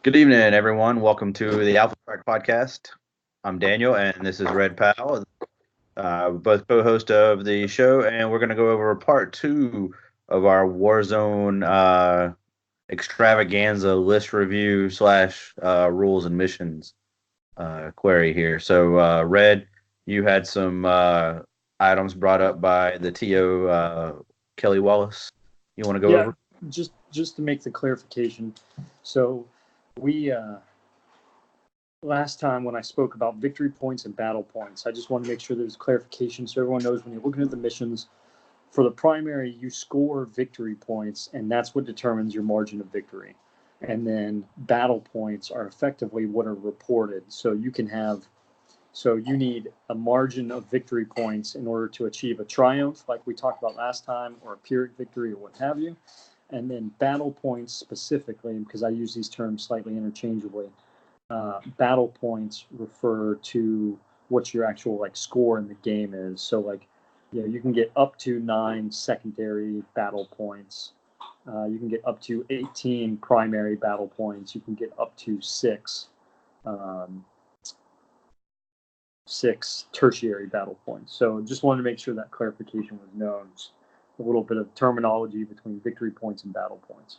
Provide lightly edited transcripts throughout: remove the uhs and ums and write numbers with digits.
Good evening, everyone. Welcome to the Alpha Track Podcast. I'm Daniel, and this is Red Powell, both co-host of the show, and we're going to go over part two of our Warzone extravaganza list review slash rules and missions query here. So, Red, you had some items brought up by the TO Kelly Wallace. You want to go Yeah, over? just to make the clarification. So we last time when I spoke about victory points and battle points, I just want to make sure there's clarification so everyone knows when you're looking at the missions. For the primary, you score victory points, and that's what determines your margin of victory. And then battle points are effectively what are reported. So you need a margin of victory points in order to achieve a triumph, like we talked about last time, or a Pyrrhic victory, or what have you. And then battle points specifically, because I use these terms slightly interchangeably. Battle points refer to what your actual score in the game is. So you can get up to 9 secondary battle points. You can get up to 18 primary battle points. You can get up to um, six tertiary battle points. So just wanted to make sure that clarification was known. Just a little bit of terminology between victory points and battle points.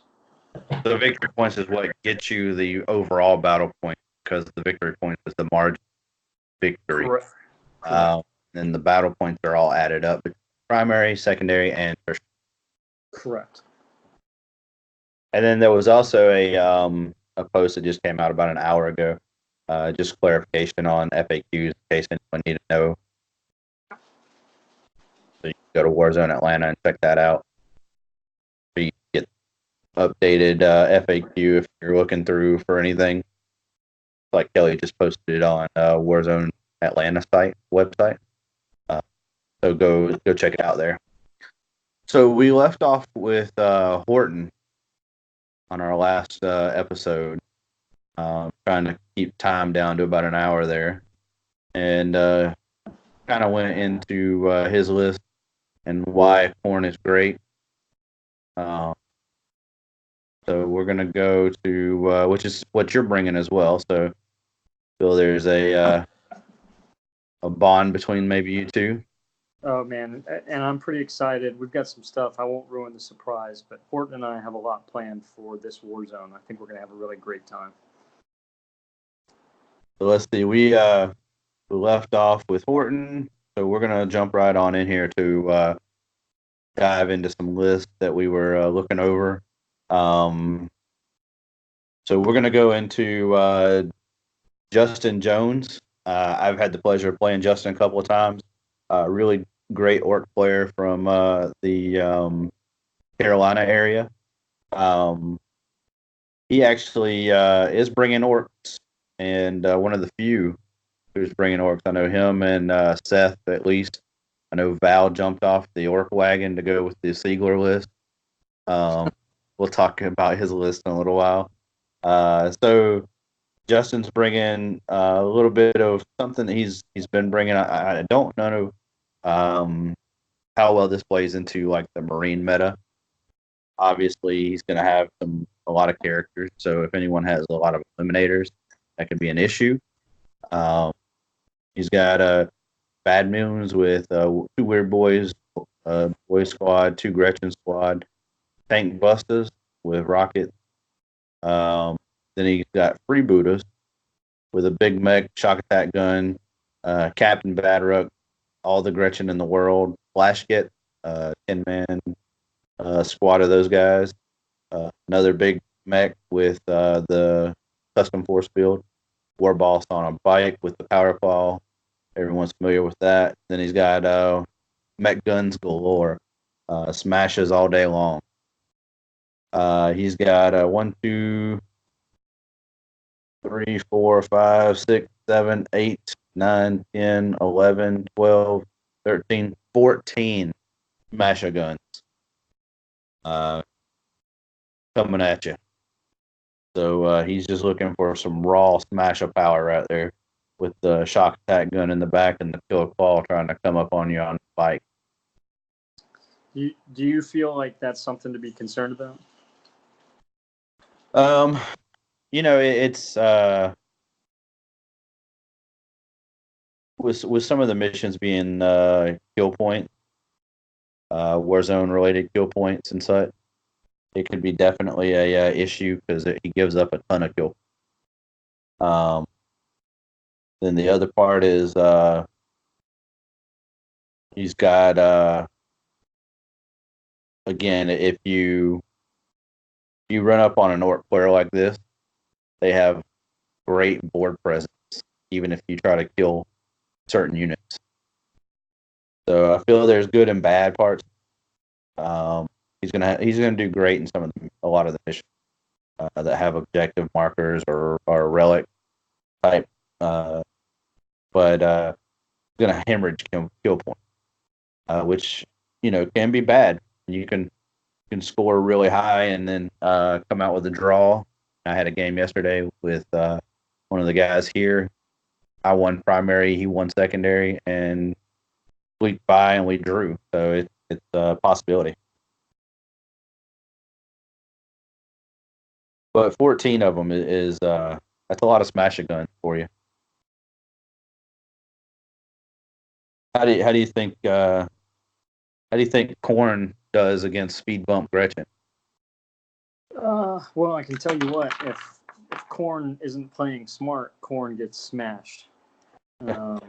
The victory points is what gets you the overall battle point because the victory points is the margin victory. Correct. And the battle points are all added up, primary, secondary, and tertiary. Correct. And then there was also a post that just came out about an hour ago, just clarification on FAQs in case anyone need to know. So you can go to Warzone Atlanta and check that out. So you get updated FAQ if you're looking through for anything. Like Kelly just posted it on Warzone Atlanta website. So go check it out there. So we left off with Horton on our last episode, trying to keep time down to about an hour there, and kind of went into his list and why corn is great. So we're gonna go to which is what you're bringing as well. So there's a bond between maybe you two. Oh man, and I'm pretty excited. We've got some stuff. I won't ruin the surprise, but Horton and I have a lot planned for this war zone. I think we're gonna have a really great time. So let's see. We left off with Horton, so we're gonna jump right on in here to dive into some lists that we were looking over. So we're gonna go into Justin Jones. I've had the pleasure of playing Justin a couple of times. Really great orc player from the Carolina area. He actually is bringing orcs, and one of the few who's bringing orcs. I know him and Seth at least. I know Val jumped off the orc wagon to go with the Siegler list. We'll talk about his list in a little while. So Justin's bringing a little bit of something that he's been bringing. I don't know how well this plays into like the Marine meta. Obviously, he's going to have a lot of characters. So if anyone has a lot of eliminators, that could be an issue. He's got Bad Moons with 2 Weird Boys, Boy Squad, 2 Gretchen Squad, Tank Bustas with Rocket. Then he's got Freebooters with a Big Mech shock attack gun, Captain Badrook, all the Gretchen in the world, Flash Kit, 10-man squad of those guys. Another Big Mech with the custom force field, War Boss on a bike with the power claw. Everyone's familiar with that. Then he's got mech guns galore, smashes all day long. He's got 1, 2, 3, 4, 5, 6, 7, 8, 9, 10, 11, 12, 13, 14 Masha guns coming at you. So he's just looking for some raw smasher power right there with the shock attack gun in the back and the killer claw trying to come up on you on the bike. Do you feel like that's something to be concerned about? Um, it's with some of the missions being kill point, Warzone related kill points and such. It could be definitely a issue because he gives up a ton of kill. Um, then the other part is he's got again, if you run up on an orc player like this, they have great board presence, even if you try to kill certain units. So I feel there's good and bad parts. Um, he's gonna do great in a lot of the missions that have objective markers or relic type, uh, but gonna hemorrhage kill point, which can be bad. You can score really high and then come out with a draw. I had a game yesterday with one of the guys here. I won primary, he won secondary, and we by and we drew. So it's a possibility. But 14 of them is that's a lot of smashing guns for you. How do you think Corn does against Speed Bump Gretchen? Well, I can tell you what, if Corn isn't playing smart, Corn gets smashed. Um,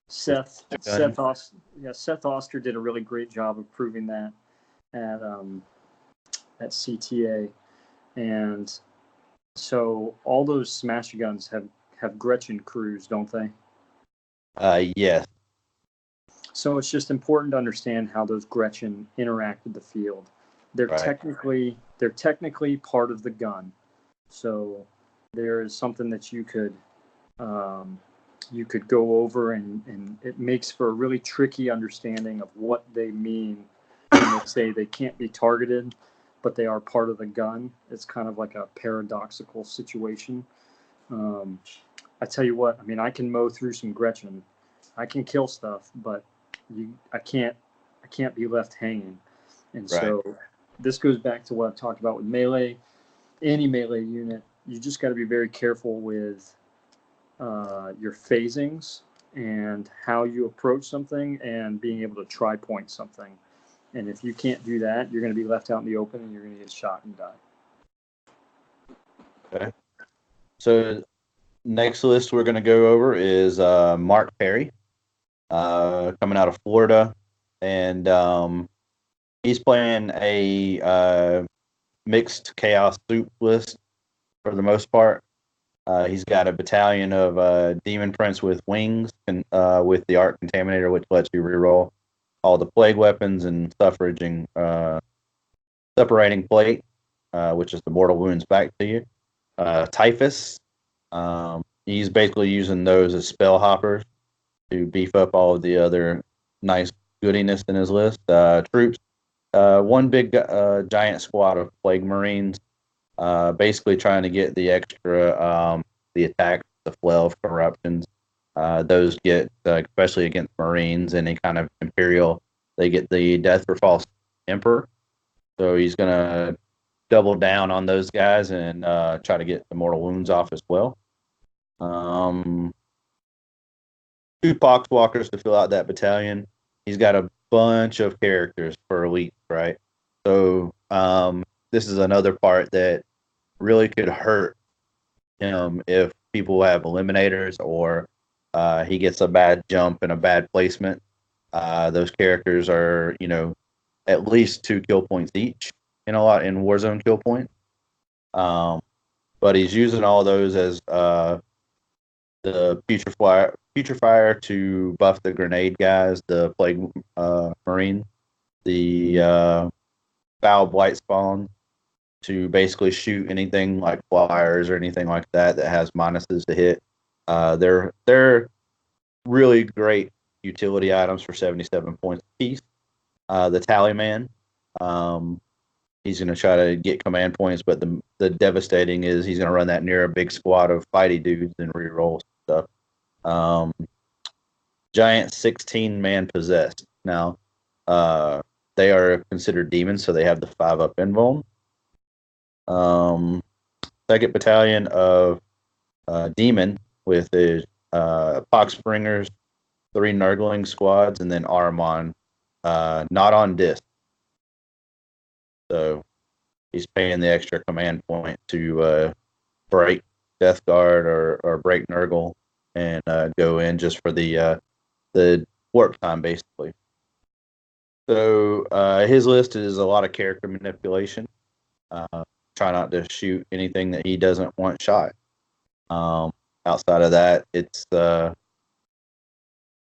Seth Gun. Seth Oster, yeah, Seth Oster did a really great job of proving that at CTA, and so all those smash guns have Gretchen crews, don't they? Yes, So it's just important to understand how those Gretchen interact with the field. They're right. technically part of the gun. So there is something that um, you could go over, and it makes for a really tricky understanding of what they mean when they say they can't be targeted, but they are part of the gun. It's kind of like a paradoxical situation. Um, I tell you what, I mean, I can mow through some Gretchen, I can kill stuff, but I can't be left hanging. And Right. so this goes back to what I've talked about with melee. Any melee unit, you just got to be very careful with your phasings and how you approach something and being able to try point something. And if you can't do that, you're going to be left out in the open and you're going to get shot and die. Okay. So next list we're going to go over is Mark Perry, coming out of Florida, and he's playing a mixed chaos soup list for the most part. He's got a battalion of Demon Prince with wings and with the Arc Contaminator, which lets you reroll all the plague weapons and suffraging separating plate, which is the mortal wounds back to you. Typhus, he's basically using those as spell hoppers to beef up all of the other nice goodiness in his list. Troops, one big giant squad of plague marines, basically trying to get the extra the attack, the flow of corruptions. Those get especially against marines, any kind of imperial. They get the death for false emperor. So he's gonna double down on those guys and try to get the mortal wounds off as well. Um, Two poxwalkers to fill out that battalion. He's got a bunch of characters for elite, right? So this is another part that really could hurt him if people have eliminators or he gets a bad jump and a bad placement. Those characters are, at least 2 kill points each in Warzone kill points. Um, but he's using all those as the putrefier to buff the grenade guys, the plague marine, the foul blight spawn to basically shoot anything like flyers or anything like that has minuses to hit. They're really great utility items for 77 points apiece. The tally man, um, he's going to try to get command points, but the devastating is he's going to run that near a big squad of fighty dudes and reroll stuff. Um, Giant 16-man possessed. Now, they are considered demons, so they have the 5-up invuln. Um, Second Battalion of Demon with the Pox Springers, 3 Nurgling squads, and then Armon, not on disc. So he's paying the extra command point to break Death Guard or break Nurgle and go in just for the warp time, basically. So his list is a lot of character manipulation. Try not to shoot anything that he doesn't want shot. Outside of that, it's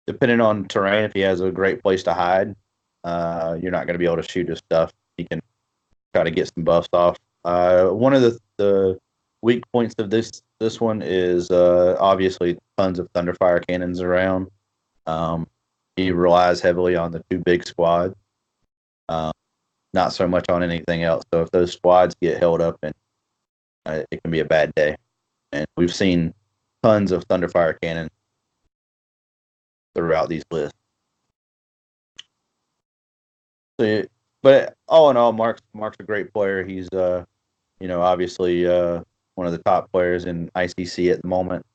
depending on terrain. If he has a great place to hide, you're not going to be able to shoot his stuff. He can try to get some buffs off. One of the weak points of this one is obviously tons of Thunderfire cannons around. He relies heavily on the 2 big squads, not so much on anything else. So if those squads get held up, and it can be a bad day. And we've seen tons of Thunderfire cannon throughout these lists. So, but all in all, Mark's a great player. He's obviously one of the top players in ICC at the moment.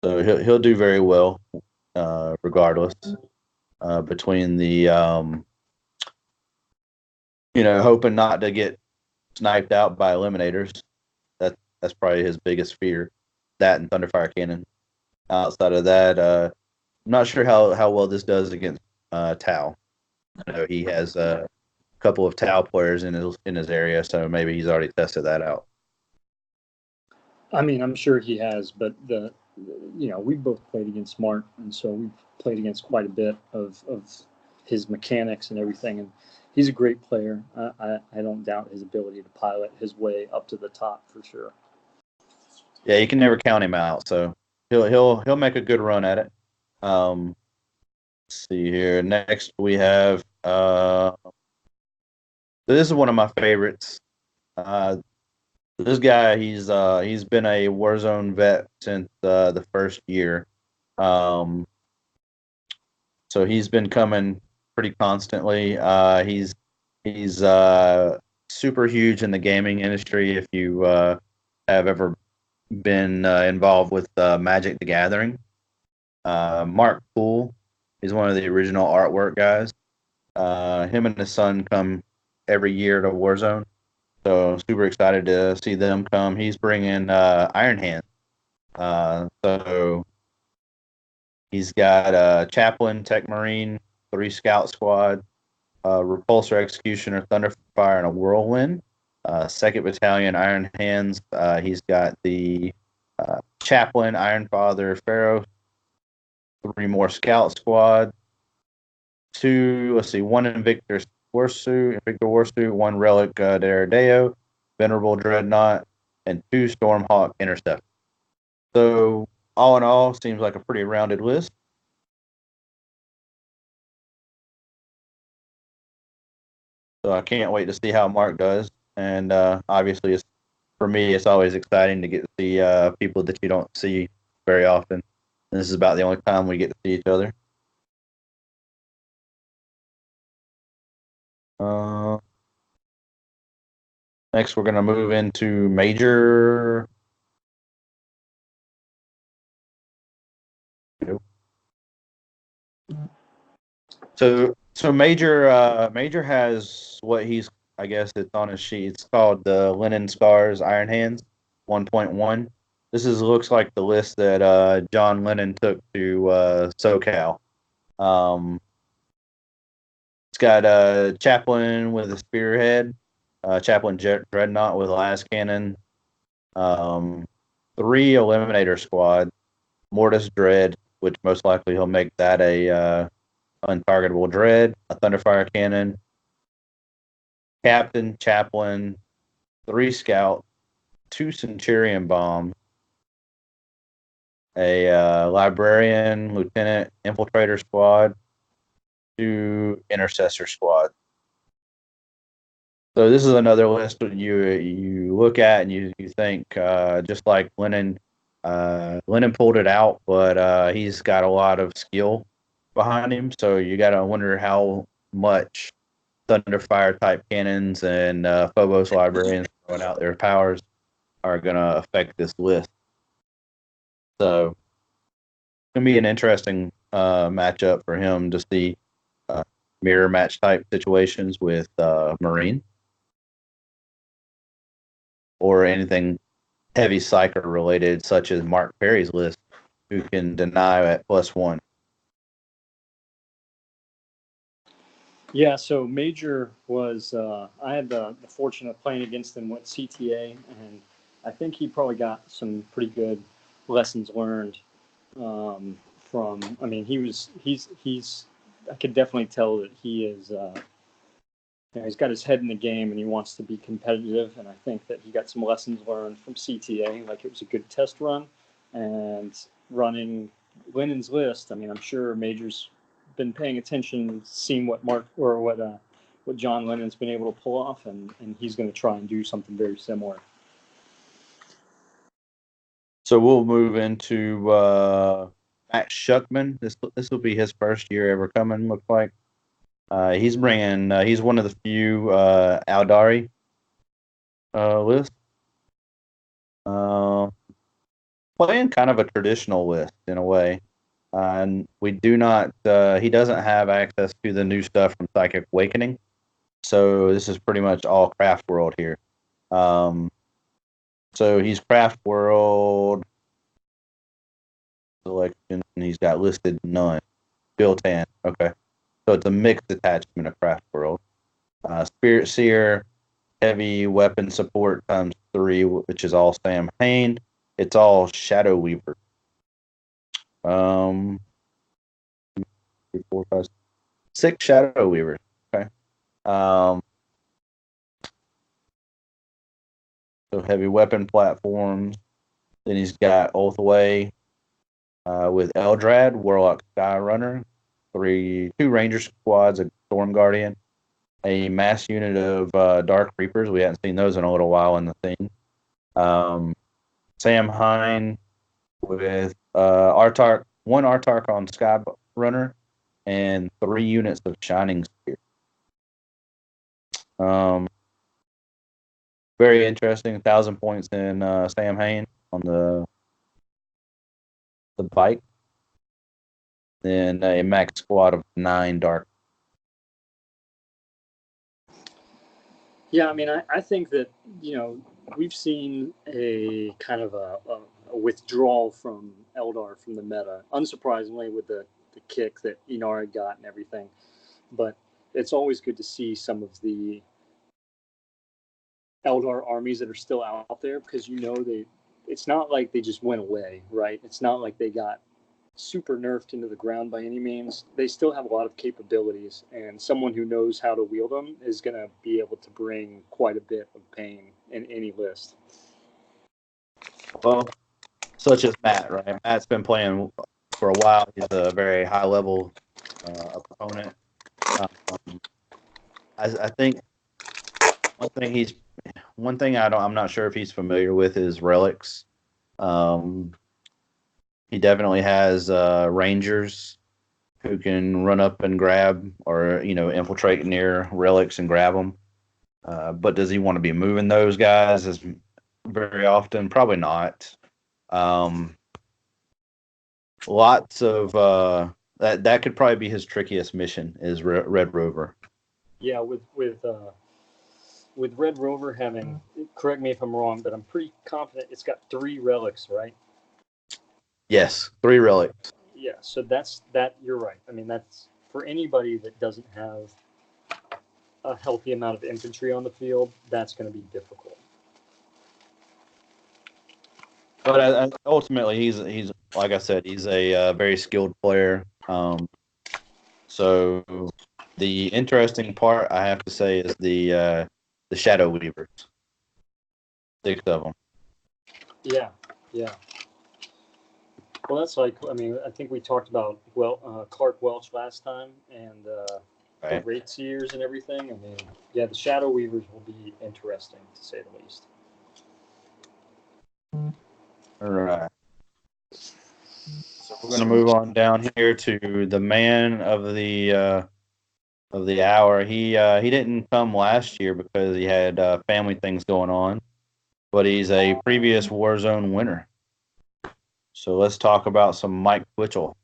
So he'll do very well, regardless. Between the hoping not to get sniped out by eliminators, that's probably his biggest fear. That and Thunderfire cannon. Outside of that, I'm not sure how well this does against Tau. I know he has a couple of Tau players in his area, so maybe he's already tested that out. I mean, I'm sure he has, but we both played against Mark, and so we've played against quite a bit of his mechanics and everything. And he's a great player. I don't doubt his ability to pilot his way up to the top for sure. Yeah, you can never count him out. So he'll make a good run at it. Let's see here. Next we have this is one of my favorites. This guy, he's been a Warzone vet since the first year. So he's been coming pretty constantly. He's super huge in the gaming industry. If you have ever been involved with Magic the Gathering, Mark Poole, he's one of the original artwork guys. Him and his son come every year to Warzone. So super excited to see them come. He's bringing Iron Hand. So he's got Chaplain, Tech Marine, 3 Scout Squad, Repulsor, Executioner, Thunderfire, and a Whirlwind. 2nd Battalion, Iron Hands. He's got the Chaplain, Iron Father, Pharaoh, 3 more Scout Squad. 1 Invictor Warsuit, 1 Relic Deredeo, Venerable Dreadnought, and 2 Stormhawk Intercept. So all in all, seems like a pretty rounded list. So I can't wait to see how Mark does. And obviously, for me, it's always exciting to get to see people that you don't see very often. And this is about the only time we get to see each other. Next, we're going to move into Major. So Major has what I guess it's on his sheet. It's called the Linen Scars Iron Hands 1.1. Looks like the list that John Lennon took to SoCal. It's got a Chaplain with a spearhead, Chaplain Dreadnought with a las cannon, 3 Eliminator Squad, Mortis Dread, which most likely he'll make that a untargetable Dread, a Thunderfire Cannon, Captain, Chaplain, 3 Scout, 2 Centurion Bombs, a Librarian, Lieutenant, Infiltrator Squad, 2 Intercessor Squad. So this is another list that you look at and you think just like Lennon pulled it out, but he's got a lot of skill behind him. So you got to wonder how much Thunderfire type cannons and Phobos librarians throwing out their powers are going to affect this list. So it's going to be an interesting matchup for him to see mirror match type situations with Marine or anything heavy psyker related, such as Mark Perry's list, who can deny at +1. Yeah, so Major was, I had the fortune of playing against him with CTA, and I think he probably got some pretty good lessons learned from, I mean, I could definitely tell that he is, he's got his head in the game and he wants to be competitive. And I think that he got some lessons learned from CTA, like it was a good test run. And running Lennon's list, I mean, I'm sure Major's been paying attention, seeing what what John Lennon's been able to pull off, and he's going to try and do something very similar. So we'll move into Max Shuckman. This will be his first year ever coming. Looks like he's bringing. He's one of the few Aldari lists. Playing kind of a traditional list in a way, and we do not. He doesn't have access to the new stuff from Psychic Awakening, so this is pretty much all Craft World here. So he's Craft World selection. He's got listed none. Built-in. Okay. So it's a mixed attachment of Craft World. Spirit Seer, heavy weapon support times 3, which is all Sam Hain. It's all Shadow Weaver. 3, 4, 5, 6 Shadow Weavers. Okay. So heavy weapon platforms. Then he's got Oathway with Eldrad, Warlock Skyrunner, 2 Ranger squads, a Storm Guardian, a mass unit of Dark Reapers. We haven't seen those in a little while in the thing. Sam Hine with Artark, 1 Artark on Skyrunner, and 3 units of Shining Spear. Very interesting. 1,000 points in Sam Hain on the bike. Then a max squad of 9 Dark. Yeah, I mean, I think that, we've seen a kind of a withdrawal from Eldar from the meta, unsurprisingly with the kick that Inara got and everything. But it's always good to see some of the Eldar armies that are still out there, because it's not like they just went away, right? It's not like they got super nerfed into the ground by any means. They still have a lot of capabilities, and someone who knows how to wield them is going to be able to bring quite a bit of pain in any list. Well, such as Matt, right? Matt's been playing for a while. He's a very high level opponent. I think one thing I'm not sure if he's familiar with is relics. He definitely has rangers who can run up and grab or infiltrate near relics and grab them. But does he want to be moving those guys as very often? Probably not. Lots of that could probably be his trickiest mission is Red Rover. Yeah, with Red Rover having, correct me if I'm wrong, but I'm pretty confident it's got 3 relics, right? Yes, 3 relics. Yeah, so you're right. I mean, that's for anybody that doesn't have a healthy amount of infantry on the field, that's going to be difficult. But ultimately, he's like I said, he's a very skilled player. So the interesting part, I have to say, is the Shadow Weavers. 6 of them. Yeah, yeah. Well, that's like, I mean, I think we talked about Clark Welch last time, and the Right. Wraith Seers and everything. I mean, yeah, the Shadow Weavers will be interesting, to say the least. All right. So we're going to move on down here to the man of the of the hour. He didn't come last year because he had family things going on, but he's a previous Warzone winner. So let's talk about some Mike Twitchell.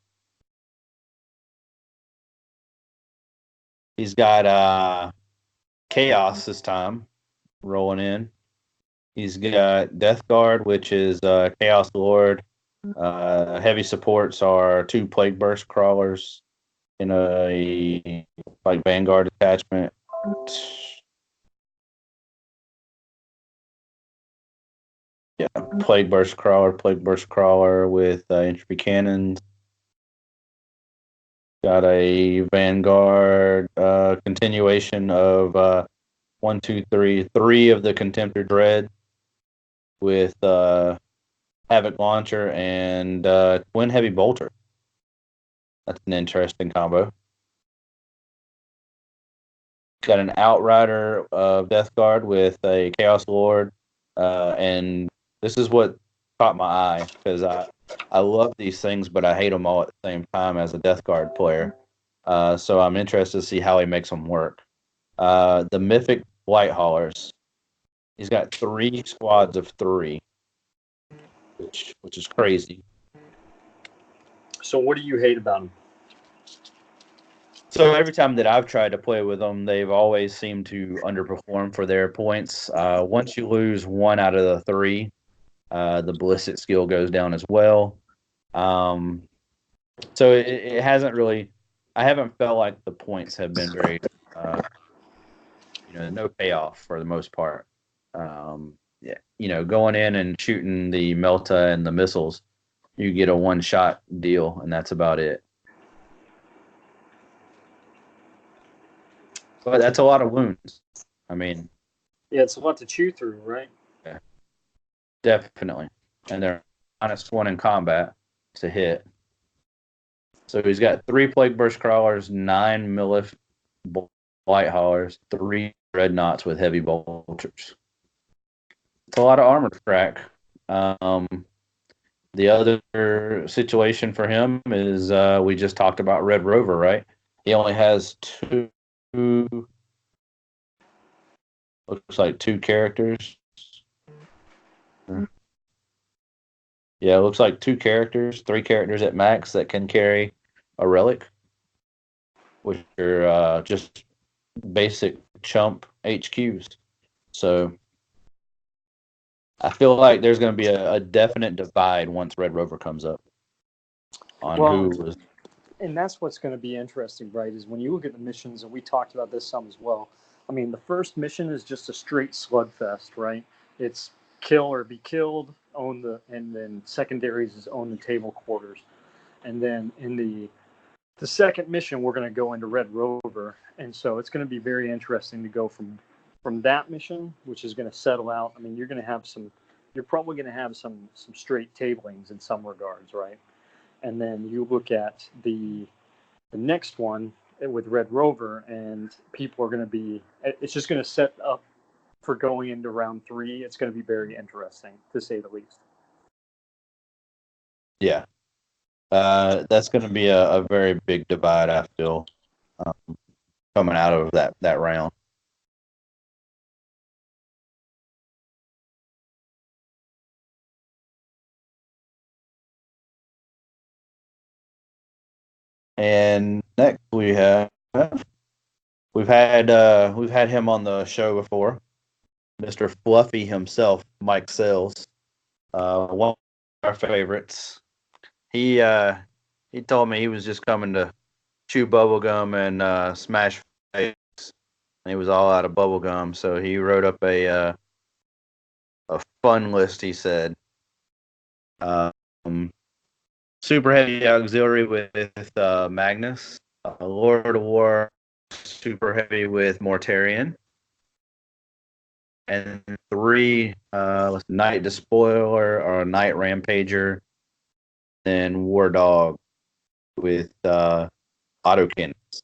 He's got Chaos this time rolling in. He's got Death Guard, which is Chaos Lord. Heavy supports are 2 Plague Burst crawlers in a like Vanguard attachment. Yeah, Plague Burst Crawler with entropy cannons. Got a Vanguard continuation of one, two, three of the Contemptor Dread with Havoc Launcher and Twin Heavy Bolter. That's an interesting combo. Got an Outrider of Death Guard with a Chaos Lord, and this is what caught my eye because I love these things, but I hate them all at the same time as a Death Guard player. So I'm interested to see how he makes them work. The Mythic Blight Haulers. He's got 3 squads of 3, which is crazy. So what do you hate about them? So every time that I've tried to play with them, they've always seemed to underperform for their points. Once you lose 1 out of the 3, the ballistic skill goes down as well. So it hasn't really. I haven't felt like the points have been very, no payoff for the most part. Yeah, going in and shooting the Melta and the missiles, you get a 1-shot deal, and that's about it. But that's a lot of wounds. I mean, Yeah, it's a lot to chew through, right? yeah, definitely. And they're -1 in combat to hit. So he's got 3 Plague Burst Crawlers, 9 Millif Blight Haulers, 3 Dreadnoughts with heavy bolters. It's a lot of armor to crack. The other situation for him is we just talked about Red Rover, right? He only has 2, looks like 2 characters. Yeah, it looks like 2 characters, 3 characters at max that can carry a relic, which are just basic chump HQs. So I feel like there's going to be a definite divide once Red Rover comes up on who was. And that's what's going to be interesting, right? Is when you look at the missions, and we talked about this some as well. I mean, the first mission is just a straight slugfest, right? It's kill or be killed, and then secondaries is own the table quarters, and then in the second mission, we're going to go into Red Rover, and so it's going to be very interesting to go from that mission, which is going to settle out. I mean, you're probably going to have some straight tablings in some regards, right? And then you look at the next one with Red Rover, and people are going to be. It's just going to set up for going into round 3. It's going to be very interesting, to say the least. Yeah, that's going to be a very big divide, I feel, coming out of that round. And next we've had him on the show before, Mr. Fluffy himself, Mike Sells, one of our favorites. He told me he was just coming to chew bubble gum and smash face. And he was all out of bubble gum, so he wrote up a fun list. He said, um, super heavy auxiliary with Magnus, Lord of War, super heavy with Mortarion, and 3 Night Despoiler or Night Rampager, then War Dog with auto cannons,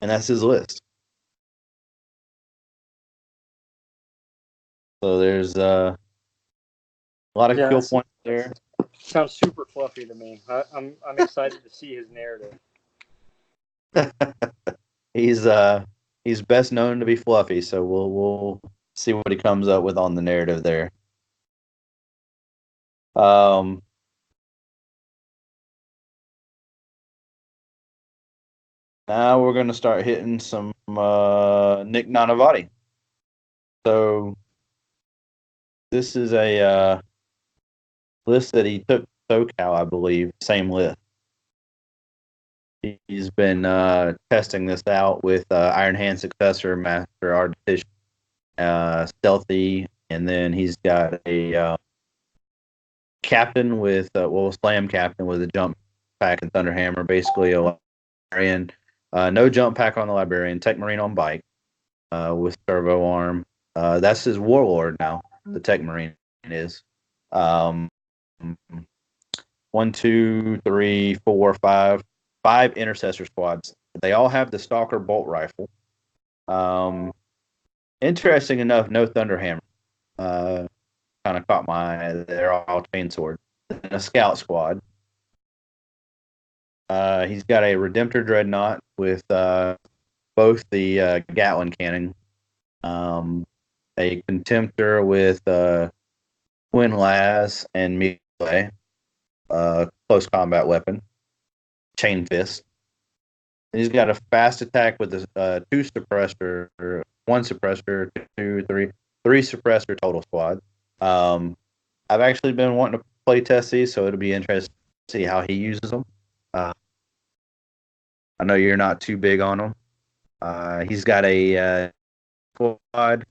and that's his list. So there's a lot of kill points there. Sounds super fluffy to me. I'm excited to see his narrative. he's he's best known to be fluffy, so we'll see what he comes up with on the narrative there. Um, Now we're gonna start hitting some Nick Nanavati. So this is a list that he took SoCal, I believe, same list. He's been testing this out with Iron Hand Successor, Master Artificial, Stealthy, and then he's got a Captain with, Slam Captain with a jump pack and Thunderhammer, basically a librarian. No jump pack on the librarian, Tech Marine on bike with servo arm. That's his Warlord now, the Tech Marine is. Um, One, two, three, four, five intercessor squads. They all have the Stalker bolt rifle. Um, Interesting enough, no Thunderhammer. Uh, Kind of caught my eye. They're all chainsword. And a scout squad. He's got a Redemptor Dreadnought with both the Gatling cannon, a Contemptor with Twin Las and melee, close combat weapon, Chain Fist. He's got a fast attack with a two suppressor, one suppressor, two, three suppressor total squad. I've actually been wanting to play test these, so it'll be interesting to see how he uses them. I know you're not too big on them. He's got a squad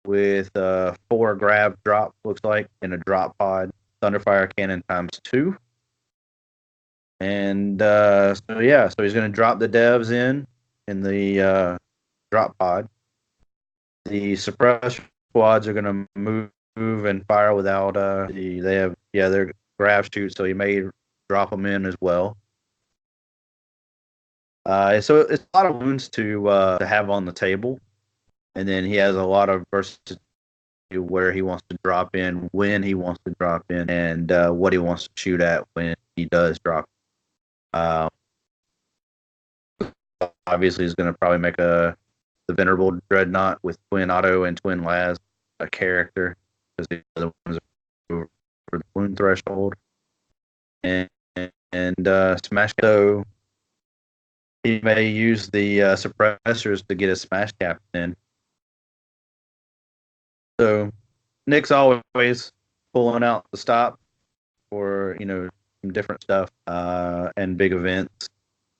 with four grab drop, looks like, in a drop pod, Thunderfire cannon times two. And so he's going to drop the devs in the drop pod. The suppressor squads are going to move and fire without they have they're grab shoot, so he may drop them in as well. So it's a lot of wounds to have on the table, and then he has a lot of versatility where he wants to drop in, when he wants to drop in, and what he wants to shoot at when he does drop. Um, Obviously, he's going to probably make the Venerable Dreadnought with Twin Otto and Twin Laz a character because the other ones are for the wound threshold. And Smash. So he may use the suppressors to get his Smash Cap in. So Nick's always pulling out the stop for some different stuff and big events.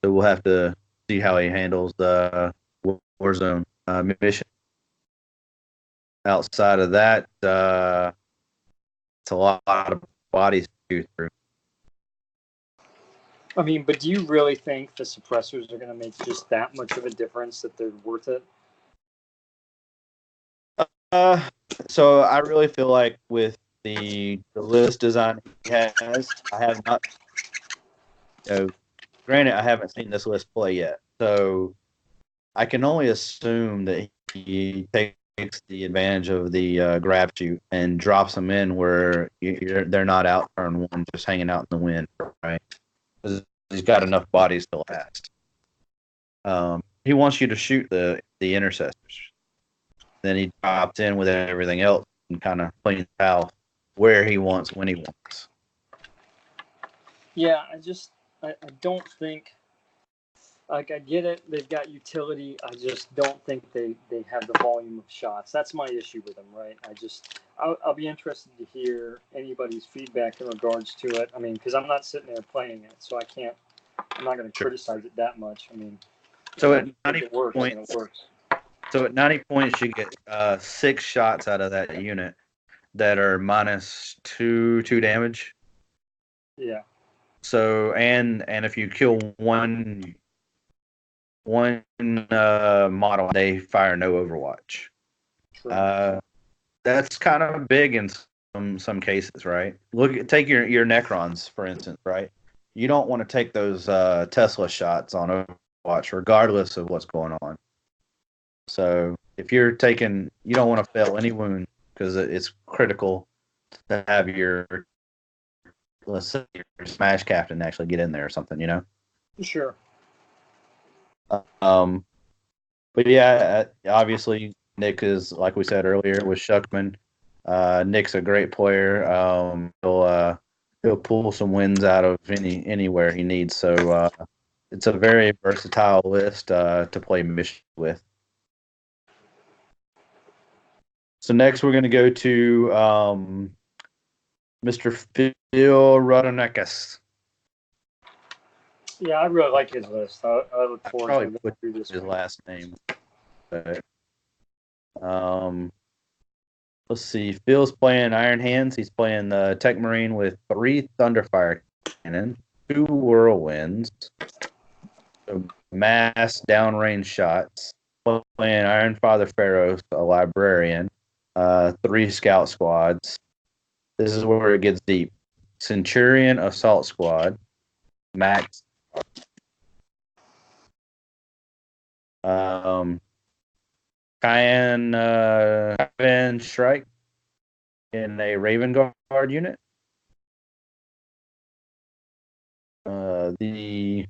So we'll have to see how he handles the Warzone mission. Outside of that, it's a lot of bodies to go through. I mean, but do you really think the suppressors are going to make just that much of a difference that they're worth it? Uh, so I really feel like with the list design he has, I have not. Granted, I haven't seen this list play yet, so I can only assume that he takes the advantage of the grab shoot and drops them in where they're not out turn one, just hanging out in the wind, right? Because he's got enough bodies to last. He wants you to shoot the intercessors. Then he drops in with everything else and kind of cleans house where he wants, when he wants. Yeah, I don't think, like, I get it. They've got utility. I just don't think they have the volume of shots. That's my issue with them, right? I'll be interested to hear anybody's feedback in regards to it. I mean, because I'm not sitting there playing it, so I'm not going to criticize it that much. I mean, So at 90 it works, points, it works. So at 90 points, you get 6 shots out of that unit that are minus two damage. Yeah. So and if you kill one model, they fire no Overwatch. That's kind of big in some cases, right? Take your Necrons for instance, right? You don't want to take those Tesla shots on Overwatch, regardless of what's going on. So if you're taking, you don't want to fail any wound because it's critical to have your, let's say, your Smash Captain actually get in there or something, Sure. Um, but yeah, obviously Nick is, like we said earlier, with Shuckman. Nick's a great player. He'll pull some wins out of anywhere he needs. So it's a very versatile list to play Michigan with. So next we're going to go to Mr. Phil Rodonekas. Yeah, I really like his list. I look I forward to probably going put through this his one. last name. But, um, let's see. Phil's playing Iron Hands. He's playing the Tech Marine with 3 Thunderfire cannon, 2 Whirlwinds, mass downrange shots. Playing Iron Father Pharaoh, a librarian, 3 Scout squads. This is where it gets deep. Centurion Assault Squad, Max. Um, Cayenne Strike in a Raven Guard unit. The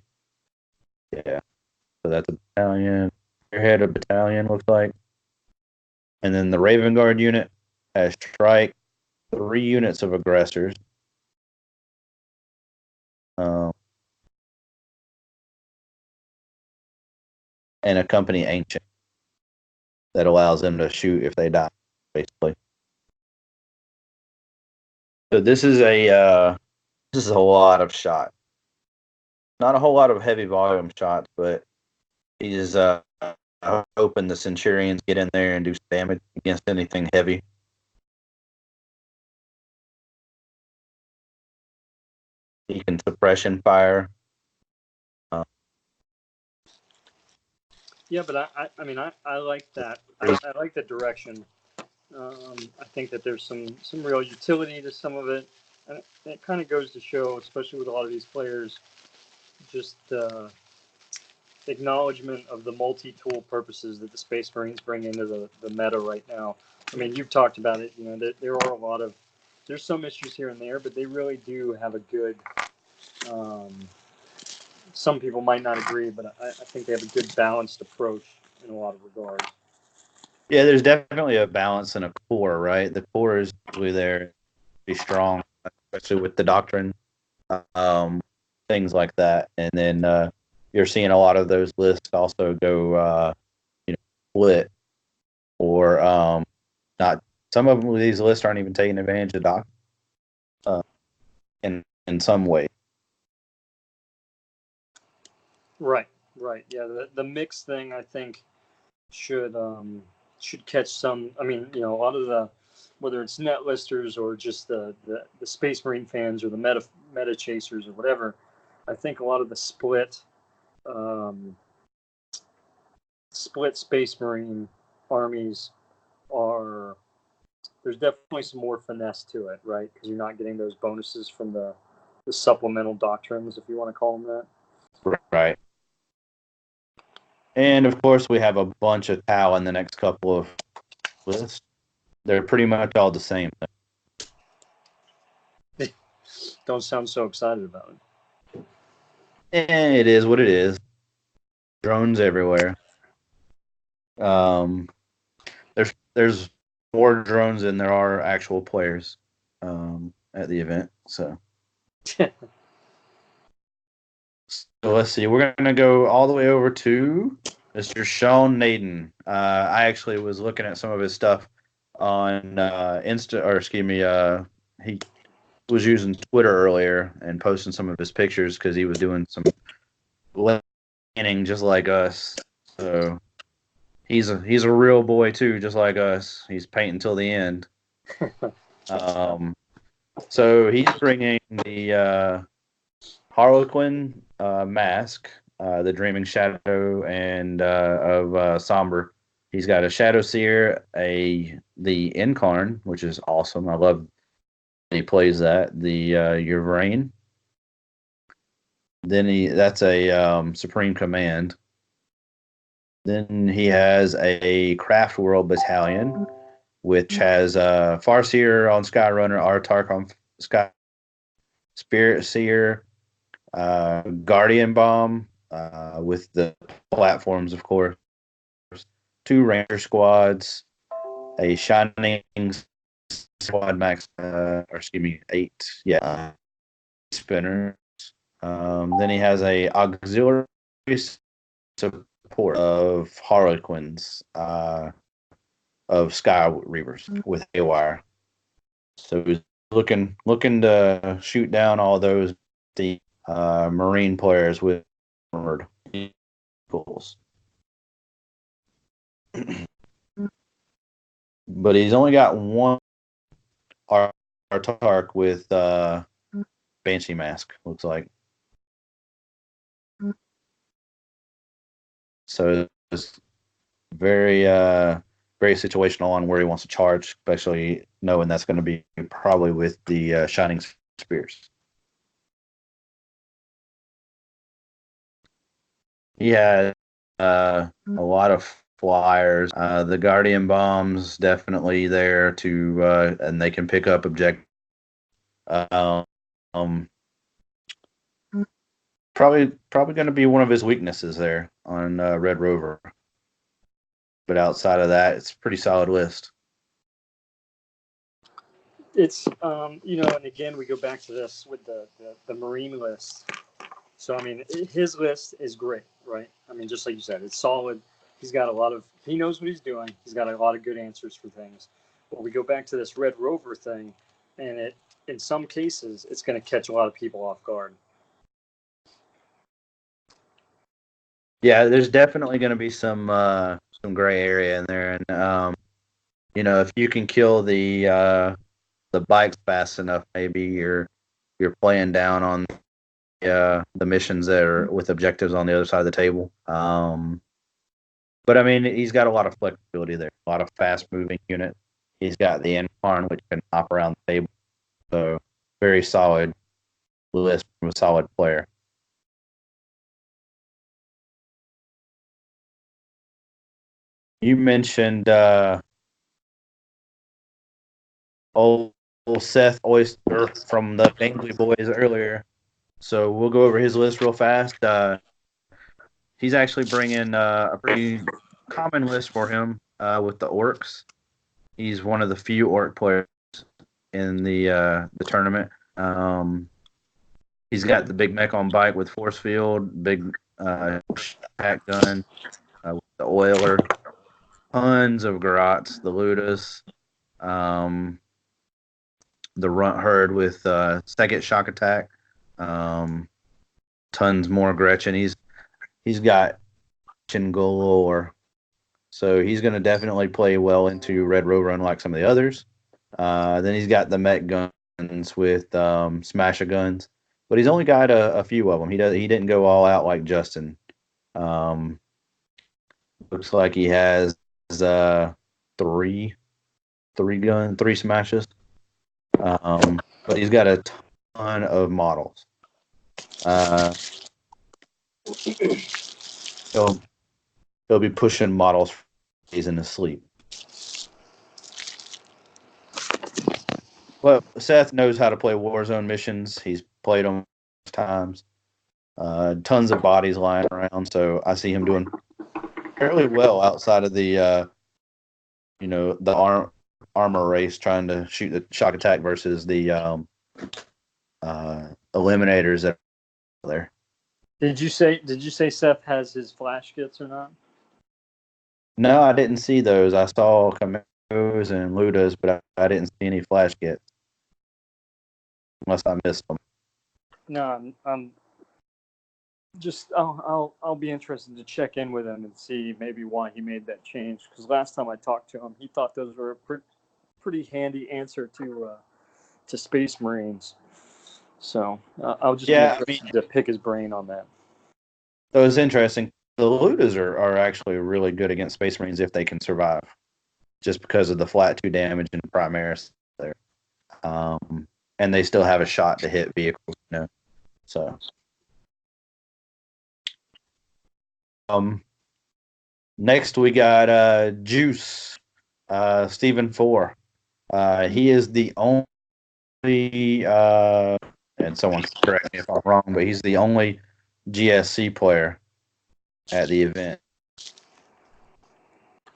Yeah, so that's a battalion. Airhead a battalion looks like, and then the Raven Guard unit has Strike, 3 units of aggressors. Um, and a company ancient that allows them to shoot if they die, basically. So this is a lot of shot. Not a whole lot of heavy volume shots, but he's hoping the Centurions get in there and do some damage against anything heavy. He can suppression fire. Uh, Yeah, but I mean, I like that. I like the direction. I think that there's some real utility to some of it, and it kind of goes to show, especially with a lot of these players, just acknowledgement of the multi-tool purposes that the Space Marines bring into the meta right now. I mean, you've talked about it. You know, there are a lot of there's some issues here and there, but they really do have a good. Um, some people might not agree, but I think they have a good balanced approach in a lot of regards. yeah, there's definitely a balance and a core, right? The core is really there to be strong, especially with the doctrine, um, things like that. And then you're seeing a lot of those lists also go, split or not. Some of them, these lists aren't even taking advantage of doctrine uh, in some way. Right, right. Yeah, the mix thing I think should should catch some. I mean, you know, a lot of the whether it's net listers or just the Space Marine fans or the meta chasers or whatever. I think a lot of the um, split Space Marine armies are there's definitely some more finesse to it, right? Because you're not getting those bonuses from the supplemental doctrines, if you want to call them that. Right. And of course, we have a bunch of Tau in the next couple of lists. They're pretty much all the same. Don't sound so excited about it. And it is what it is. Drones everywhere. Um, there's more drones than there are actual players at the event. So let's see. We're gonna go all the way over to Mr. Sean Naden. I actually was looking at some of his stuff on Insta, or excuse me, he was using Twitter earlier and posting some of his pictures because he was doing some planning just like us. So he's a real boy too, just like us. He's painting till the end. Um, so he's bringing the Harlequin mask, the Dreaming Shadow, and of Somber. He's got a Shadow Seer, the Incarn, which is awesome. I love he plays that. The Yvrain. Then that's a Supreme Command. Then he has a Craft World Battalion, which has Farseer on Skyrunner, Artark on Sky, Spirit Seer, Guardian Bomb, with the platforms, of course. Two Ranger squads, a Shining squad max, or excuse me, eight, spinners. Then he has a auxiliary support of Harlequins, of Sky Reavers with Haywire. So he's looking to shoot down all those Marine players with armored vehicles. But he's only got one Artark with Banshee Mask, looks like. So it's very very situational on where he wants to charge, especially knowing that's going to be probably with the Shining Spears. He had a lot of flyers. The Guardian bombs definitely there to, and they can pick up object. Um, probably going to be one of his weaknesses there on Red Rover. But outside of that, it's a pretty solid list. It's and again we go back to this with the Marine list. So I mean, his list is great, right? I mean, just like you said, it's solid. He knows what he's doing. He's got a lot of good answers for things. But we go back to this Red Rover thing, and in some cases it's going to catch a lot of people off guard. Yeah, there's definitely going to be some gray area in there, and if you can kill the bikes fast enough, maybe you're playing down on the missions that are with objectives on the other side of the table. But I mean, he's got a lot of flexibility there, a lot of fast moving unit. He's got the Incarn, which can hop around the table. So very solid list from a solid player. You mentioned old Seth Oyster from the Bangley Boys earlier. So we'll go over his list real fast. He's actually bringing a pretty common list for him with the Orcs. He's one of the few Orc players in the tournament. He's got the big mech on bike with force field, big pack gun with the Oiler, tons of Garrots, the Ludus, the Runt Herd with second shock attack, tons more Gretchen. He's got Gretchen galore, so he's going to definitely play well into Red Rover, unlike some of the others. Then he's got the mech guns with smasher guns, but he's only got a few of them. He didn't go all out like Justin. Looks like he has three smashes. But he's got a ton of models. He'll be pushing models he's in his sleep. Well, Seth knows how to play Warzone missions. He's played them times. Tons of bodies lying around, so I see him doing fairly well outside of the armor race, trying to shoot the shock attack versus the eliminators that are there. Did you say Seth has his flash kits or not? No, I didn't see those. I saw Commandos and Ludas, but I didn't see any flash kits. Unless I missed them. No, I'm just I'll be interested to check in with him and see maybe why he made that change. Because last time I talked to him, he thought those were a pretty handy answer to Space Marines. So I'll just be interested to pick his brain on that. So it's interesting. The Ludas are actually really good against Space Marines if they can survive, just because of the flat 2 damage and Primaris there. And they still have a shot to hit vehicles, So next we got Juice, Stephen 4. He is the only and someone can correct me if I'm wrong, but he's the only GSC player at the event.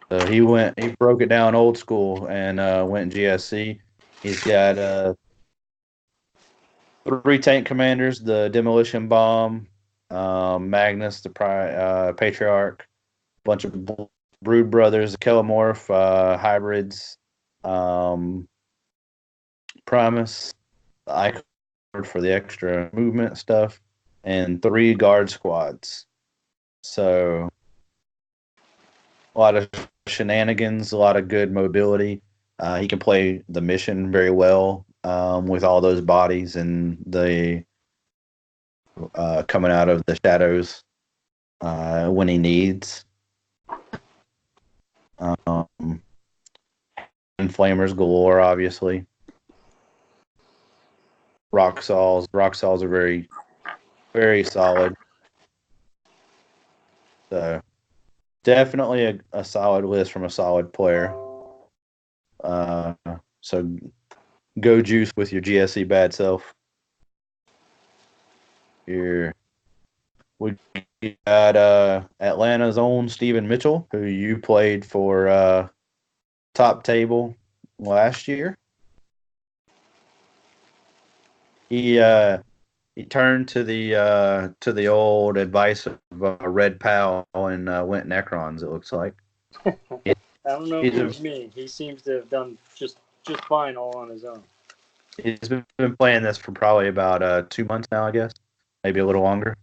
So he broke it down old school and went GSC. He's got three tank commanders: the Demolition Bomb, Magnus, the Patriarch, bunch of Brood Brothers, the Kellamorph, hybrids, um, Primus, the Icon for the extra movement stuff, and three guard squads. So a lot of shenanigans, a lot of good mobility. He can play the mission very well with all those bodies and the coming out of the shadows when he needs. Um, and flamers galore, obviously. Rock saws are very, very solid. So definitely a solid list from a solid player. Uh, so go juice with your GSC bad self. Your We got Atlanta's own Stephen Mitchell, who you played for top table last year. He uh, he turned to the old advice of Red Pal and went Necrons. It looks like he, I don't know if he's it a, was me. He seems to have done just fine all on his own. he's been playing this for probably about 2 months now, I guess, maybe a little longer.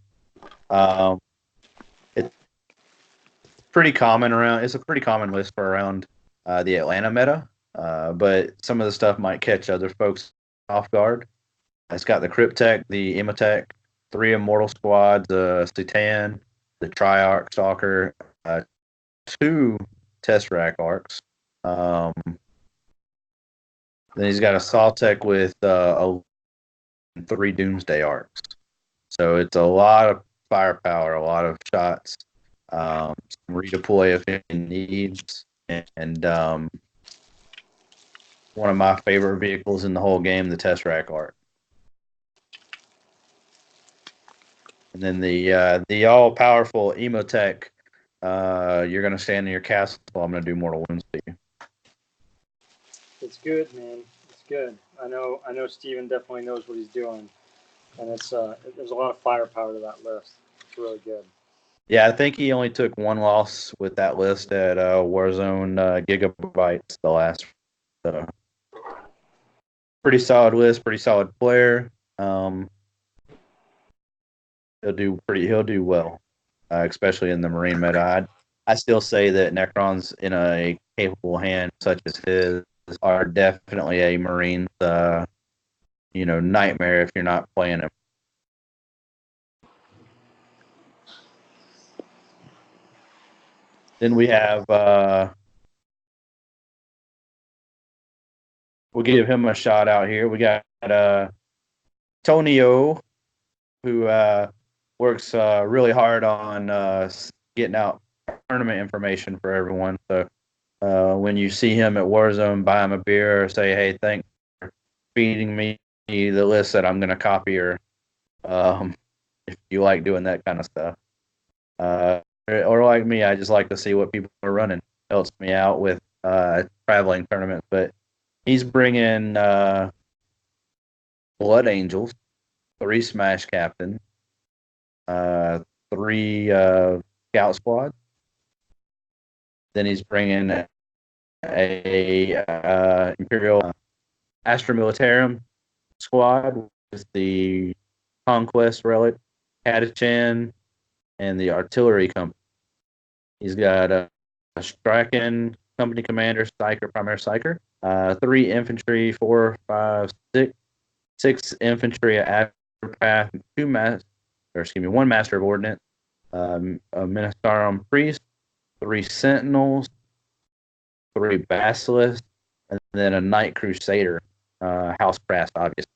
Um, it's pretty common around. It's a pretty common list for around the Atlanta meta, but some of the stuff might catch other folks off guard. It's got the Cryptech, the Imotech, three Immortal Squads, Citan, the Triarch Stalker, two Tesseract Arcs. Um, then he's got a Saltech with three Doomsday Arcs. So it's a lot of firepower, a lot of shots, some redeploy if he needs, and one of my favorite vehicles in the whole game, the Tesseract Arc. And then the all powerful Emotech, you're gonna stand in your castle. I'm gonna do mortal wounds to you. It's good, man. It's good. I know Steven definitely knows what he's doing, and there's a lot of firepower to that list. It's really good. Yeah, I think he only took one loss with that list at Warzone Gigabytes the last. So pretty solid list, pretty solid player. Um, he'll do well, especially in the Marine meta. I still say that Necrons in a capable hand such as his are definitely a Marine nightmare if you're not playing him. Then we have we'll give him a shout out here. We got Tonio, who works really hard on getting out tournament information for everyone. So when you see him at Warzone, buy him a beer or say, "Hey, thanks for feeding me the list that I'm going to copy," or if you like doing that kind of stuff. Or like me, I just like to see what people are running. Helps me out with traveling tournaments. But he's bringing Blood Angels, three Smash Captains, uh, three Scout Squad. Then he's bringing a Imperial Astra Militarum squad with the Conquest Relic, Catachan, and the Artillery Company. He's got a Strachan Company Commander, Psyker, Primary Psyker, three Infantry, four, five, six Infantry, Astropath, one Master of Ordnance, a Ministarum Priest, three Sentinels, three Basilisks, and then a Knight Crusader, House Crast, obviously.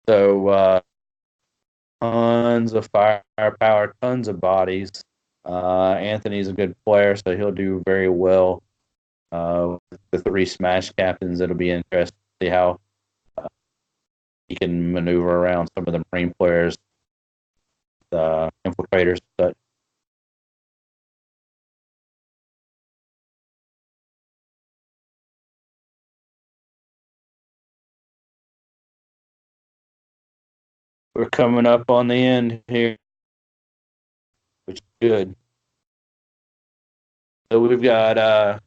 So tons of firepower, tons of bodies. Anthony's a good player, so he'll do very well. With the three Smash Captains, it'll be interesting to see how he can maneuver around some of the Marine players, infiltrators, and such. we're coming up on the end here, which is good. So we've got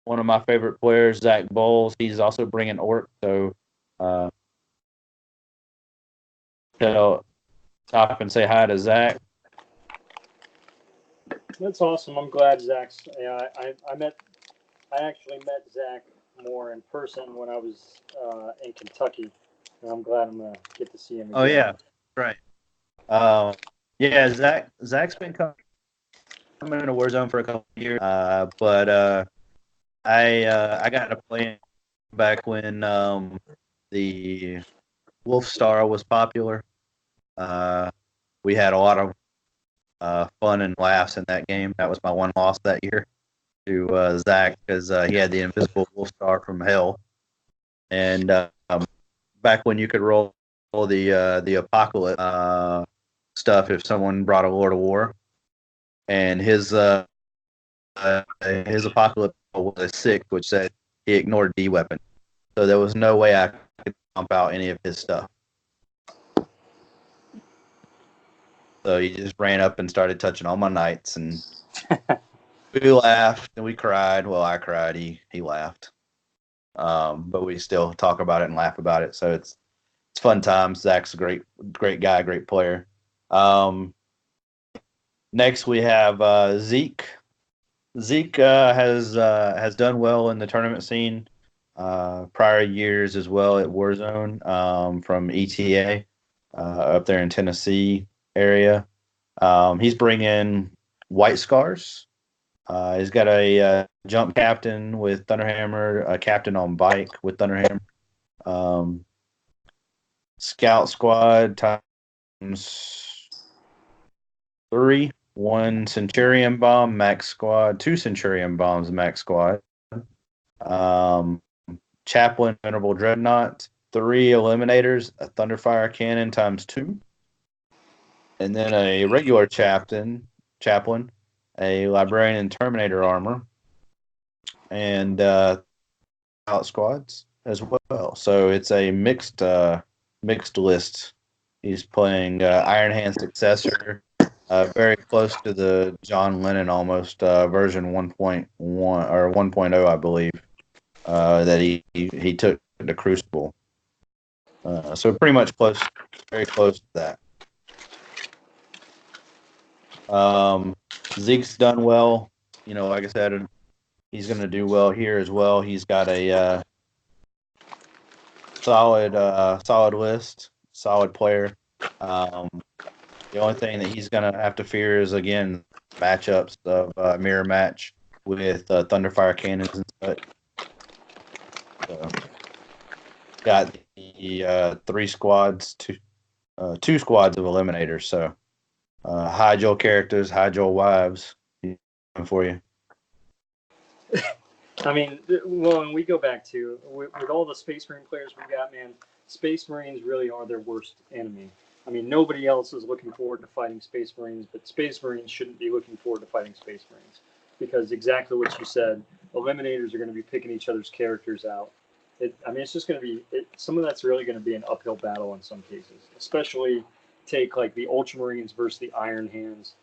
one of my favorite players, Zach Bowles. He's also bringing Orc. So uh, tell stop and say hi to Zach. That's awesome. I'm glad Zach's. Yeah, I actually met Zach more in person when I was in Kentucky, and I'm glad I'm gonna get to see him Oh again. yeah, right. Um, yeah, Zach's been coming to Warzone for a couple of years, but I got to play him back when the Wolf Star was popular. Uh, we had a lot of fun and laughs in that game. That was my one loss that year to Zach because he had the invisible Wolf Star from Hell, and back when you could roll the Apocalypse stuff if someone brought a Lord of War, and his Apocalypse was a 6, which said he ignored D weapon, so there was no way I could pump out any of his stuff. So he just ran up and started touching all my knights, and we laughed and we cried. Well, I cried. He laughed. But we still talk about it and laugh about it. So it's fun times. Zach's a great guy, great player. Um, Next we have Zeke. Zeke has done well in the tournament scene prior years as well at Warzone from ETA up there in Tennessee area. He's bringing White Scars. He's got a jump captain with Thunderhammer, a captain on bike with Thunderhammer, um, scout squad times three, one Centurion bomb max squad, two Centurion bombs max squad, um, chaplain venerable dreadnought, three eliminators, a thunderfire cannon times two, and then a regular chaplain, a librarian and terminator armor, and out squads as well. So it's a mixed list. He's playing Iron Hand successor, very close to the John Lennon almost version 1.1 or 1.0, I believe, that he took to Crucible. So pretty much close, very close to that. Zeke's done well. Like I said, he's going to do well here as well. He's got a solid list, solid player. Um, the only thing that he's gonna have to fear is again matchups of mirror match with Thunderfire cannons and such. So got the two squads of eliminators. So hide your characters, hide your wives for you. I mean, well, and we go back to with all the Space Marine players we got, man. Space Marines really are their worst enemy. I mean, nobody else is looking forward to fighting Space Marines, but Space Marines shouldn't be looking forward to fighting Space Marines because exactly what you said, eliminators are going to be picking each other's characters out. I mean, it's just going to be some of that's really going to be an uphill battle in some cases, especially take like the Ultramarines versus the Iron Hands,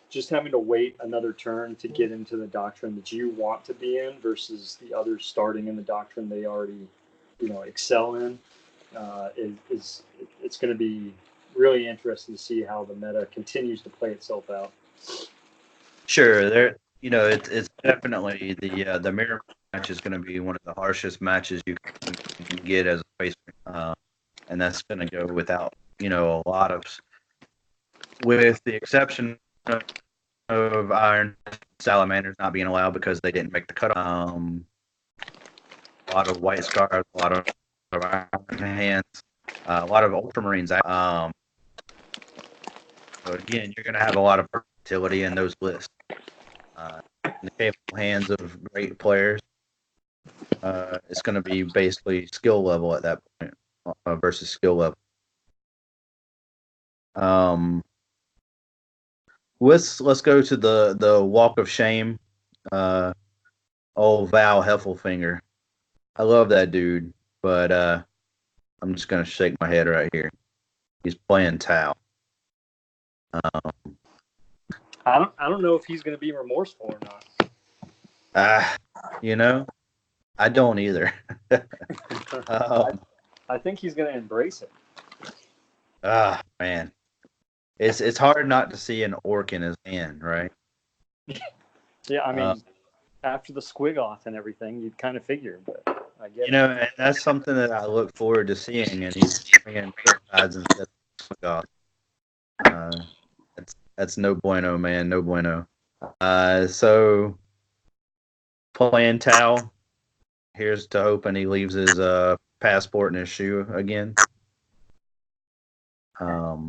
just having to wait another turn to get into the doctrine that you want to be in versus the others starting in the doctrine they already, excel in, is it's going to be really interesting to see how the meta continues to play itself out. Sure, it's definitely the mirror match is going to be one of the harshest matches you can get as a space, and that's going to go without a lot of, with the exception of Iron Salamanders not being allowed because they didn't make the cutoff. A lot of White Scars, a lot of Iron Hands, a lot of Ultramarines. So again, you're going to have a lot of versatility in those lists. In the capable hands of great players, it's going to be basically skill level at that point versus skill level. Let's go to the Walk of Shame. Old Val Heffelfinger. I love that dude, but I'm just gonna shake my head right here. He's playing Tau. Um, I don't know if he's going to be remorseful or not. ah, you know, I don't either. I, um, I think he's going to embrace it. man, it's hard not to see an orc in his hand, right? Yeah, I Uh, mean, after the squig off and everything, you'd kind of figure, but I get you it. know, and that's something that I look forward to seeing. And he's bringing sides instead of God. Uh, that's no bueno, man, no bueno. So playing Tau. Here's to hoping he leaves his passport in his shoe again. Um,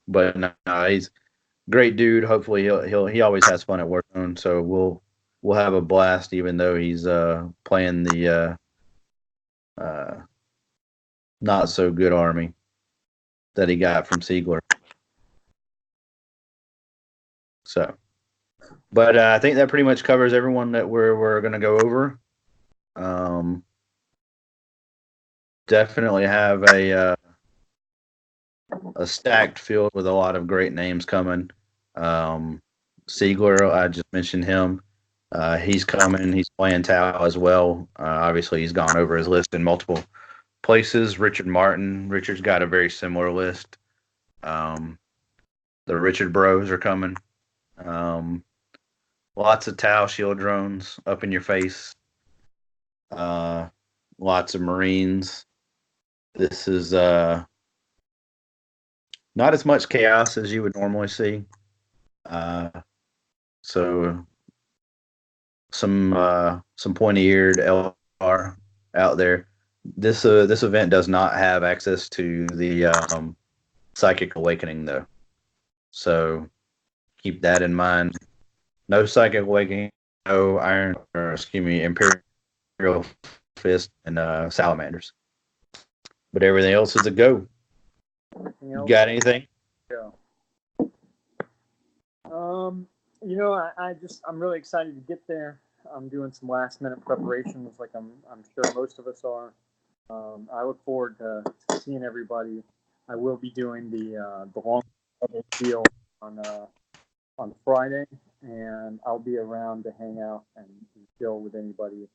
but no, he's a great dude. Hopefully he always has fun at Warzone, so we'll have a blast even though he's playing the uh, not so good army that he got from Siegler. So, but I think that pretty much covers everyone that we're gonna go over. Um, Definitely have a stacked field with a lot of great names coming. Um, Siegler, I just mentioned him. He's coming. He's playing Tau as well. Obviously, he's gone over his list in multiple places. Richard Martin. Richard's got a very similar list. Um, the Richard Bros are coming. Um, Lots of Tau shield drones up in your face. Uh, Lots of Marines. This is not as much chaos as you would normally see. Uh, so some pointy eared LR out there. This event does not have access to the psychic awakening though, so keep that in mind. No psychic awakening, no iron or excuse me imperial fist and salamanders, but everything else is a go. Anything You else? got anything? Yeah. Um, I'm really excited to get there. I'm doing some last minute preparations, like I'm sure most of us are. I look forward to seeing everybody. I will be doing the long deal on on Friday, and I'll be around to hang out and chill with anybody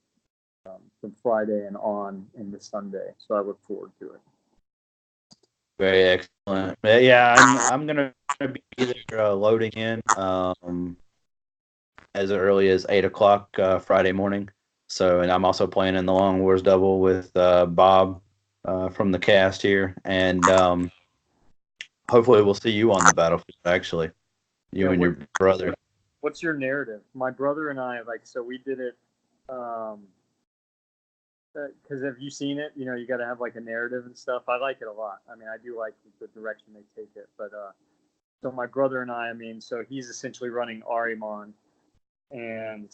from Friday and on into Sunday. So I look forward to it. Very excellent. Yeah, I'm gonna be there loading in as early as 8 o'clock Friday morning. So, and I'm also playing in the Long Wars double with Bob from the cast here, and hopefully we'll see you on the battlefield. Actually, Yeah, you and your brother. what's your narrative? My brother and I so we did it. Um, because have you seen it? You know, you got to have like a narrative and stuff. I like it a lot. I mean, I do like the direction they take it. But so my brother and I mean, so he's essentially running Arimon, and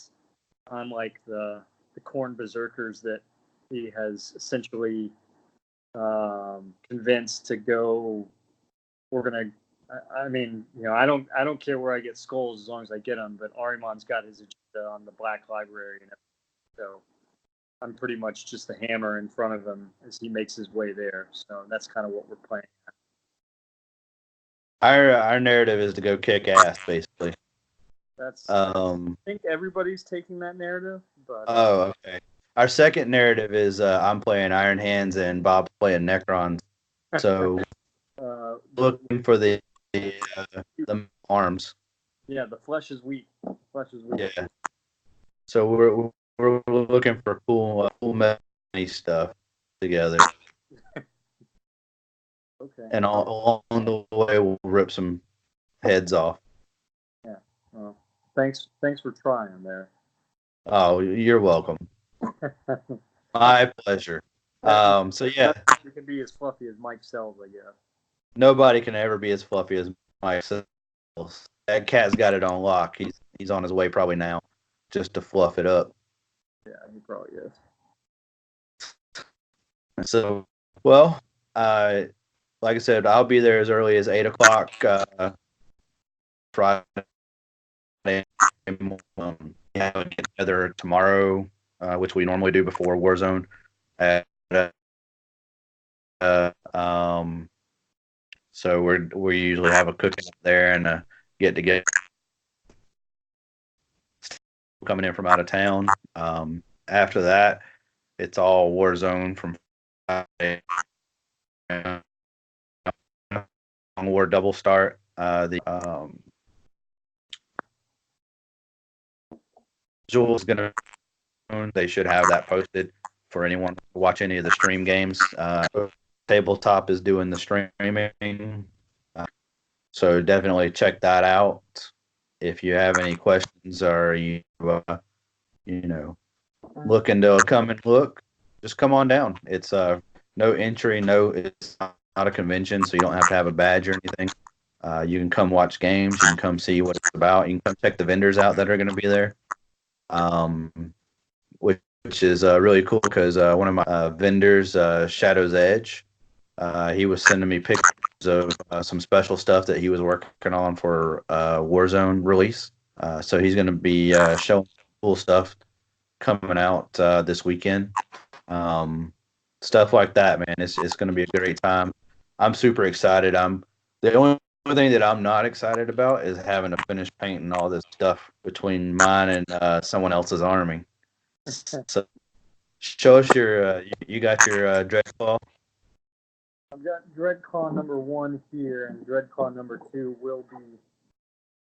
I'm like the corn berserkers that he has essentially convinced to go. We're gonna. I mean, I don't care where I get skulls as long as I get them. But Arimon's got his agenda on the Black Library and everything. So I'm pretty much just the hammer in front of him as he makes his way there. So that's kind of what we're playing. Our narrative is to go kick ass, basically. I think everybody's taking that narrative, but Oh, okay. Our second narrative is I'm playing Iron Hands and Bob's playing Necrons. So uh, looking for the arms. yeah, the flesh is weak. Flesh is weak. Yeah. So we're looking for cool money stuff together, Okay. and along the way we'll rip some heads off. Yeah. Well, thanks for trying there. Oh, you're welcome. My pleasure. So yeah, You can be as fluffy as Mike Sells, I guess. nobody can ever be as fluffy as Mike Sells. That cat's got it on lock. He's on his way probably now, just to fluff it up. Yeah, he probably is. So, well, uh, like I said, I'll be there as early as 8 o'clock Friday. Yeah, we'll get together tomorrow, which we normally do before Warzone at So we usually have a cookout there and a get together coming in from out of town. After that, it's all Warzone from Friday. War double start. The Jules gonna they should have that posted for anyone to watch any of the stream games. Tabletop is doing the streaming, so definitely check that out. If you have any questions or you know looking to come and look, just come on down. It's no entry, no, it's not a convention, so you don't have to have a badge or anything. You can come watch games. You can come see what it's about. You can come check the vendors out that are going to be there, um, which is really cool because one of my vendors, Shadow's Edge, he was sending me pictures of some special stuff that he was working on for Warzone release. So he's going to be showing cool stuff coming out this weekend. Um, Stuff like that, man. It's going to be a great time. I'm super excited. I'm the only thing that I'm not excited about is having to finish painting all this stuff between mine and someone else's army. So show us your you got your Dreadclaw. I've got Dreadclaw number 1 here, and Dreadclaw number 2 will be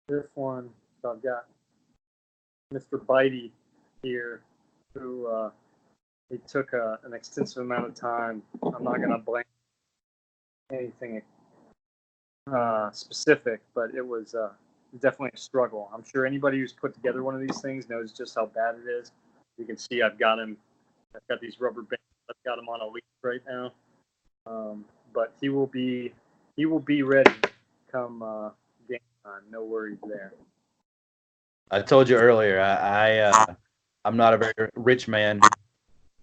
this one. So I've got Mr. Bitey here, who it took an extensive amount of time. I'm not going to blame anything specific, but it was definitely a struggle. I'm sure anybody who's put together one of these things knows just how bad it is. You can see I've got him. I've got these rubber bands. I've got him on a leash right now. But he will be ready come game time. No worries there. I told you earlier, I'm not a very rich man.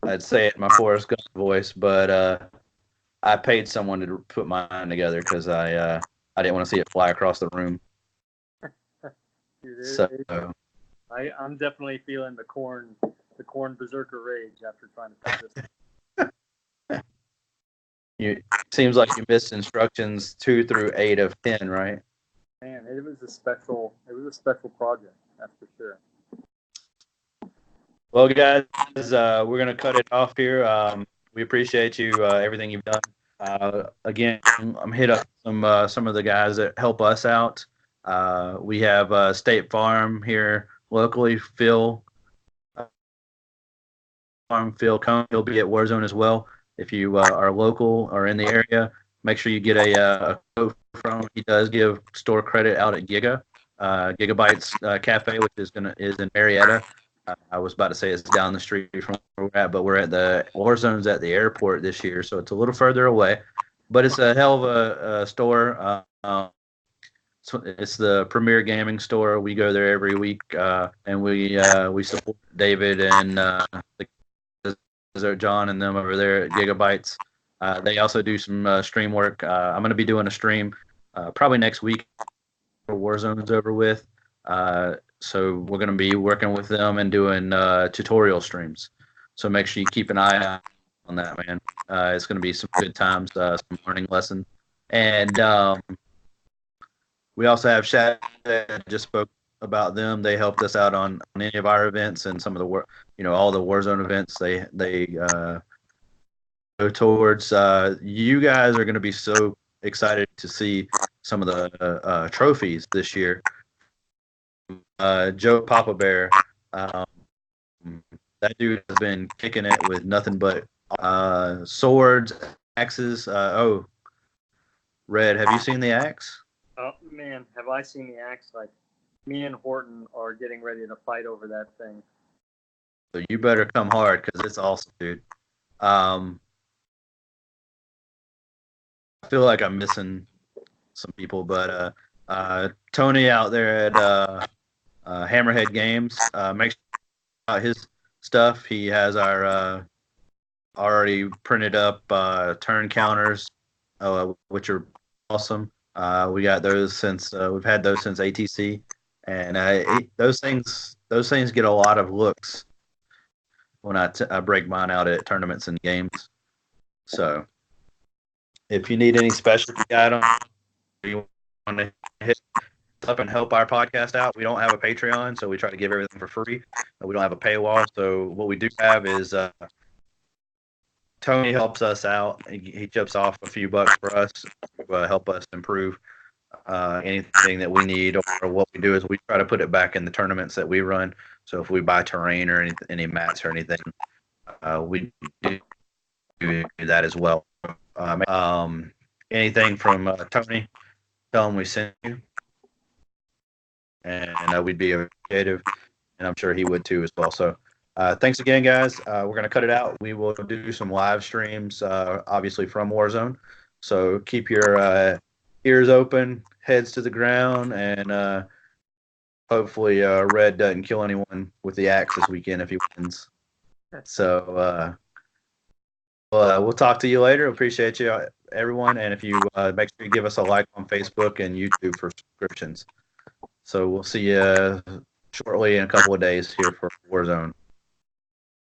I'd say it in my Forrest Gump voice, but I paid someone to put mine together because I didn't want to see it fly across the room. Dude, So I'm definitely feeling the corn berserker rage after trying to put this. you seems like you missed instructions 2 through 8 of 10, right? Man, it was a special project, that's for sure. Well, guys, we're gonna cut it off here. We appreciate you everything you've done. Again, I'm hit up some of the guys that help us out. We have State Farm here locally. Phil Cohn, he'll be at Warzone as well. If you are local or in the area, make sure you get a code from him. He does give store credit out at Gigabytes Cafe, which is in Marietta. I was about to say it's down the street from where we're at, but we're at the Warzone's at the airport this year, so it's a little further away. But it's a hell of a store. It's the premier gaming store. We go there every week, and we support David and John and them over there at Gigabytes. They also do some stream work. I'm going to be doing a stream probably next week. Warzone's over with. So we're going to be working with them and doing tutorial streams. So make sure you keep an eye out on that, man. It's going to be some good times, some learning lessons. And we also have Shad that just spoke about them. They helped us out on any of our events and some of the all the Warzone events. They go towards. You guys are going to be so excited to see some of the trophies this year. Joe Papa Bear, um, that dude has been kicking it with nothing but swords, axes. Red, have you seen the axe? Oh man, have I seen the axe? Like, me and Horton are getting ready to fight over that thing. So you better come hard because it's awesome, dude. I feel like I'm missing some people, but Tony out there at Hammerhead Games, make sure out his stuff. He has our already printed up turn counters, which are awesome. We got those since we've had those since ATC, and those things get a lot of looks when I break mine out at tournaments and games. So If you need any specialty items, you want to hit up and help our podcast out. We don't have a Patreon, so we try to give everything for free. We don't have a paywall. So what we do have is Tony helps us out. He chips off a few bucks for us to help us improve anything that we need. Or what we do is we try to put it back in the tournaments that we run. So if we buy terrain or any mats or anything, we do that as well. Anything from Tony, tell him we sent you, and we'd be appreciative, and I'm sure he would too as well. So thanks again, guys. We're going to cut it out. We will do some live streams, obviously from Warzone. So keep your ears open, heads to the ground, and hopefully Red doesn't kill anyone with the axe this weekend if he wins. So we'll talk to you later. Appreciate you, everyone. And if you make sure you give us a like on Facebook and YouTube for subscriptions. So we'll see you shortly in a couple of days here for Warzone.